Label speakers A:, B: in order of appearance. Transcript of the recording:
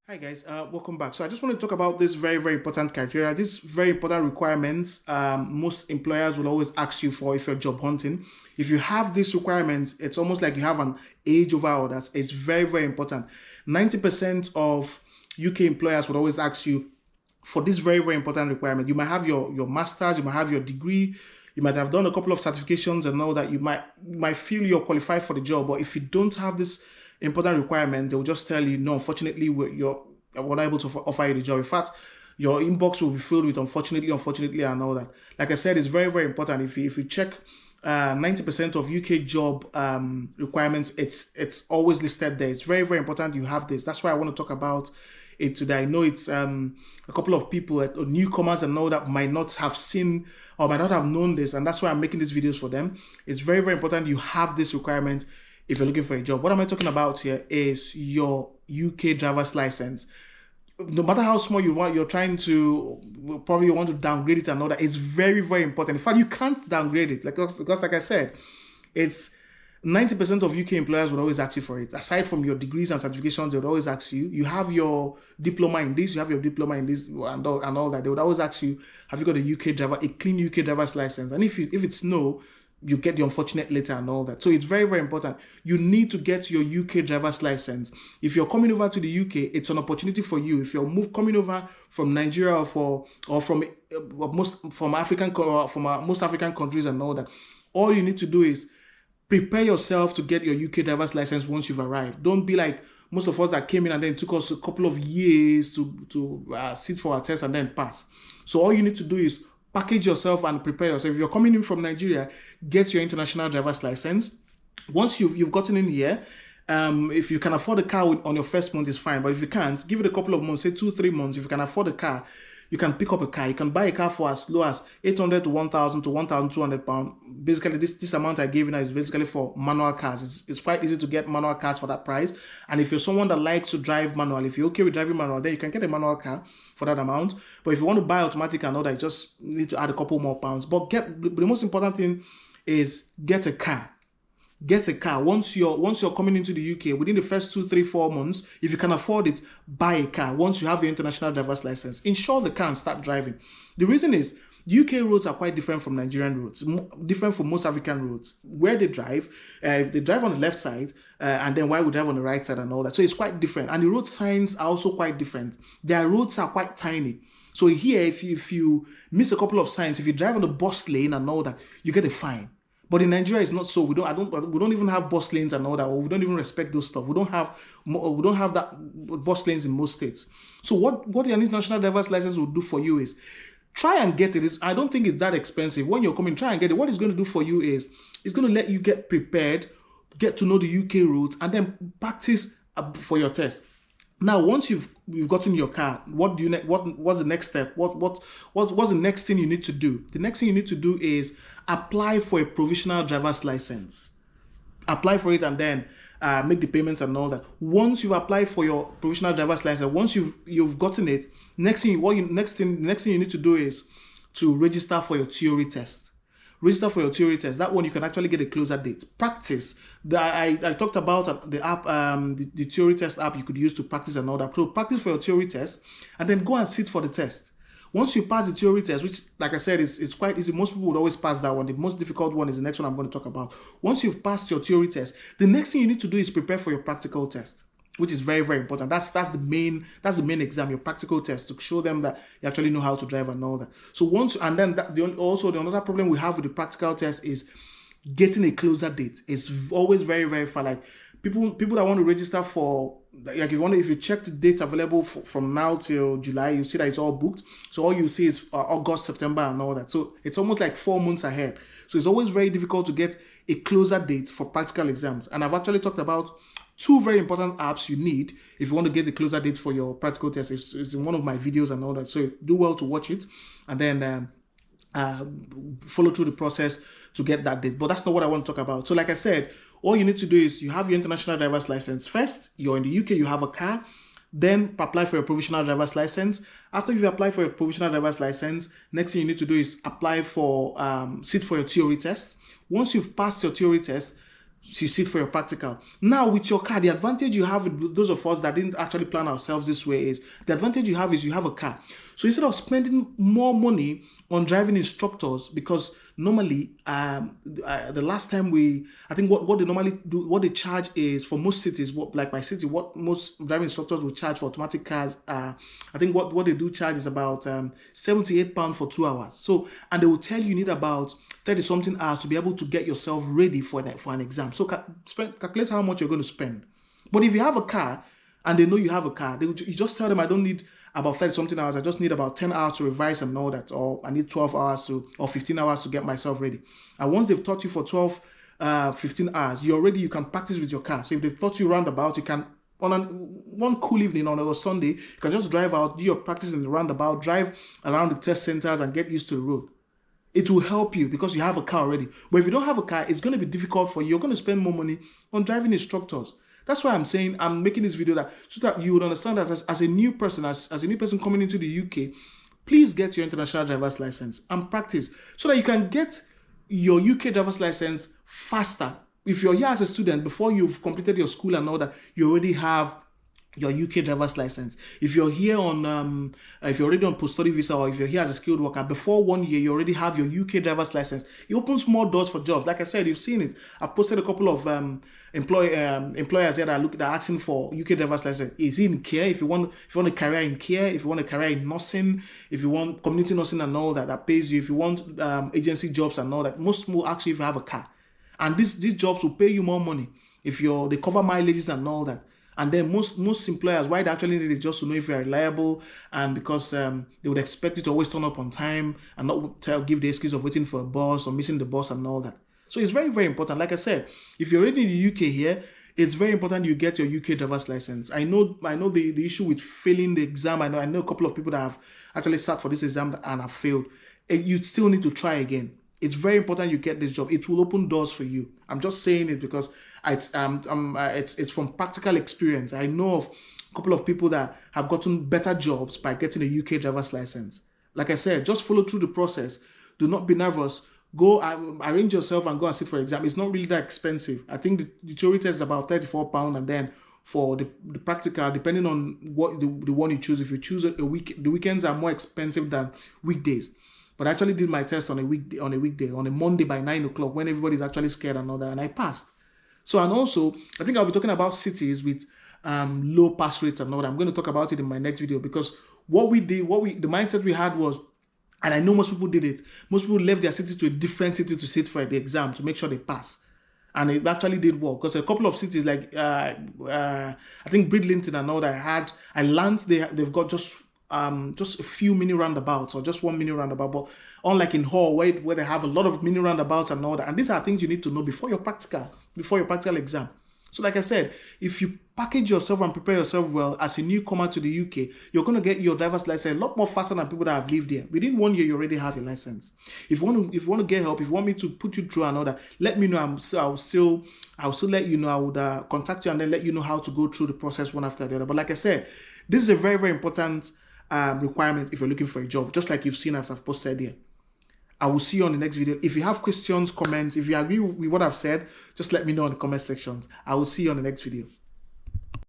A: Hi guys, welcome back. So I just want to talk about this very important criteria, these very important requirements. Most employers will always ask you for if you're job hunting. If you have these requirements, it's almost like you have an age over others. It's very important. 90% of UK employers would always ask you for this very important requirement. You might have your masters, you might have your degree, you might have done a couple of certifications and all that. You might feel you're qualified for the job, but if you don't have this important requirement, they will just tell you, no, unfortunately, we're not able to offer you the job. In fact, your inbox will be filled with unfortunately, and all that. Like I said, it's very important. If you check 90% of UK job requirements, it's always listed there. It's very important you have this. That's why I want to talk about it today. I know it's a couple of people, like newcomers and all that, might not have seen or might not have known this, and that's why I'm making these videos for them. It's very important you have this requirement if you're looking for a job. What am I talking about here is your UK driver's license. No matter how small you want, you're trying to probably want to downgrade it and all that. It's very important. In fact, you can't downgrade it, because like I said, it's 90% of UK employers would always ask you for it. Aside from your degrees and certifications, they would always ask you. You have your diploma in this, you have your diploma in this, and all that. They would always ask you, have you got a clean UK driver's license? And if it's no, you get the unfortunate letter and all that. So it's very important. You need to get your UK driver's license. If you're coming over to the UK, it's an opportunity for you. If you're coming over from Nigeria or from most African countries and all that, all you need to do is prepare yourself to get your UK driver's license once you've arrived. Don't be like most of us that came in and then it took us a couple of years to sit for our test and then pass. So all you need to do is package yourself and prepare yourself. If you're coming in from Nigeria, get your international driver's license. Once you've gotten in here, if you can afford a car on your first month, is fine. But if you can't, give it a couple of months, say 2-3 months. If you can afford a car, you can pick up a car. You can buy a car for as low as 800 to 1,000 to 1,200 pounds. Basically, this amount I gave you now is basically for manual cars. It's quite easy to get manual cars for that price. And if you're someone that likes to drive manual, if you're okay with driving manual, then you can get a manual car for that amount. But if you want to buy automatic and all that, you just need to add a couple more pounds. But the most important thing is get a car. Get a car. Once you're coming into the UK, within the first 2, 3, 4 months, if you can afford it, buy a car. Once you have your international driver's license, insure the car and start driving. The reason is UK roads are quite different from Nigerian roads, different from most African roads. Where they drive, if they drive on the left side, and then why we drive on the right side and all that. So it's quite different. And the road signs are also quite different. Their roads are quite tiny. So here, if you miss a couple of signs, if you drive on the bus lane and all that, you get a fine. But in Nigeria, it's not so. We don't even have bus lanes and all that. Or we don't even respect those stuff. We don't have that bus lanes in most states. So what your international driver's license will do for you is try and get it. I don't think it's that expensive. When you're coming, try and get it. What it's going to do for you is it's going to let you get prepared, get to know the UK routes, and then practice for your test. Now, once you've gotten your car, what's the next step? What's the next thing you need to do? The next thing you need to do is apply for a provisional driver's license. Apply for it and then make the payments and all that. Once you've applied for your provisional driver's license, once you've gotten it, next thing you need to do is to register for your theory test. Register for your theory test. That one you can actually get a closer date. Practice. I talked about the app, the theory test app you could use to practice and all that. So practice for your theory test and then go and sit for the test. Once you pass the theory test, which, like I said, it's quite easy. Most people would always pass that one. The most difficult one is the next one I'm going to talk about. Once you've passed your theory test, the next thing you need to do is prepare for your practical test, which is very important. That's the main exam, your practical test, to show them that you actually know how to drive and all that. So the another problem we have with the practical test is getting a closer date. It's always very far. Like people that want to register for, like if you check the dates available from now till July, you see that it's all booked. So all you see is August, September and all that. So it's almost like 4 months ahead. So it's always very difficult to get a closer date for practical exams. And I've actually talked about two very important apps you need if you want to get the closer date for your practical test. It's in one of my videos and all that. So do well to watch it and then follow through the process to get that date. But that's not what I want to talk about. So like I said, all you need to do is you have your international driver's license first. You're in the UK, you have a car. Then apply for your provisional driver's license. After you've applied for your provisional driver's license, next thing you need to do is apply for sit for your theory test. Once you've passed your theory test, you sit for your practical. Now with your car, the advantage you have with those of us that didn't actually plan ourselves this way is the advantage you have is you have a car. So instead of spending more money on driving instructors, because normally the last time I think what they normally do, what they charge is for most cities, like my city, what most driving instructors will charge for automatic cars, I think what they do charge is about £78 for 2 hours. So, and they will tell you need about 30 something hours to be able to get yourself ready for an exam. So calculate how much you're going to spend. But if you have a car and they know you have a car, you just tell them, I don't need about 30 something hours. I just need about 10 hours to revise and all that, or I need 12 hours or 15 hours to get myself ready. And once they've taught you for 15 hours, you can practice with your car. So if they've taught you roundabout, you can, on one cool evening on a Sunday, you can just drive out, do your practice in the roundabout, drive around the test centers and get used to the road. It will help you because you have a car already. But if you don't have a car, it's going to be difficult for you. You're going to spend more money on driving instructors. That's why I'm saying I'm making this video so that you would understand that as a new person, as a new person coming into the UK, please get your international driver's license and practice so that you can get your UK driver's license faster. If you're here as a student, before you've completed your school and all that, you already have your UK driver's license. If you're here on, if you're already on post-study visa, or if you're here as a skilled worker, before 1 year, you already have your UK driver's license. It opens more doors for jobs. Like I said, you've seen it. I've posted a couple of employers here that are asking for UK driver's license. Is it in care? If you want a career in care, if you want a career in nursing, if you want community nursing and all that pays you, if you want agency jobs and all that, most will ask you if you have a car. And these jobs will pay you more money if they cover mileages and all that. And then most employers, why they actually need it is just to know if you're reliable, and because they would expect you to always turn up on time and not give the excuse of waiting for a bus or missing the bus and all that. So it's very, very important. Like I said, if you're already in the UK here, it's very important you get your UK driver's license. I know the issue with failing the exam. I know a couple of people that have actually sat for this exam and have failed. You still need to try again. It's very important you get this job. It will open doors for you. I'm just saying it because it's from practical experience. I know of a couple of people that have gotten better jobs by getting a UK driver's license. Like I said, just follow through the process. Do not be nervous. Go arrange yourself and go and sit for exam. It's not really that expensive. I think the theory test is about £34, and then for the practical, depending on what the one you choose, if you choose the weekends are more expensive than weekdays. But I actually did my test on a weekday, on a Monday by 9 o'clock when everybody's actually scared and all that, and I passed. So, and also, I think I'll be talking about cities with low pass rates and all that. I'm going to talk about it in my next video, because the mindset we had was, and I know most people did it, most people left their city to a different city to sit for the exam to make sure they pass. And it actually did work, because a couple of cities like, I think Bridlington and all that I learned they've got just a few mini roundabouts, or just one mini roundabout, but unlike in Hull where they have a lot of mini roundabouts and all that. And these are things you need to know before your practical exam. So like I said, if you package yourself and prepare yourself well as a newcomer to the UK, you're going to get your driver's license a lot more faster than people that have lived here. Within 1 year, you already have your license. If you want to get help, if you want me to put you through and all that, let me know. I'll still let you know. I would contact you and then let you know how to go through the process one after the other. But like I said, this is a very, very important requirement if you're looking for a job, just like you've seen as I've posted here. I will see you on the next video. If you have questions, comments, if you agree with what I've said, just let me know in the comment sections. I will see you on the next video.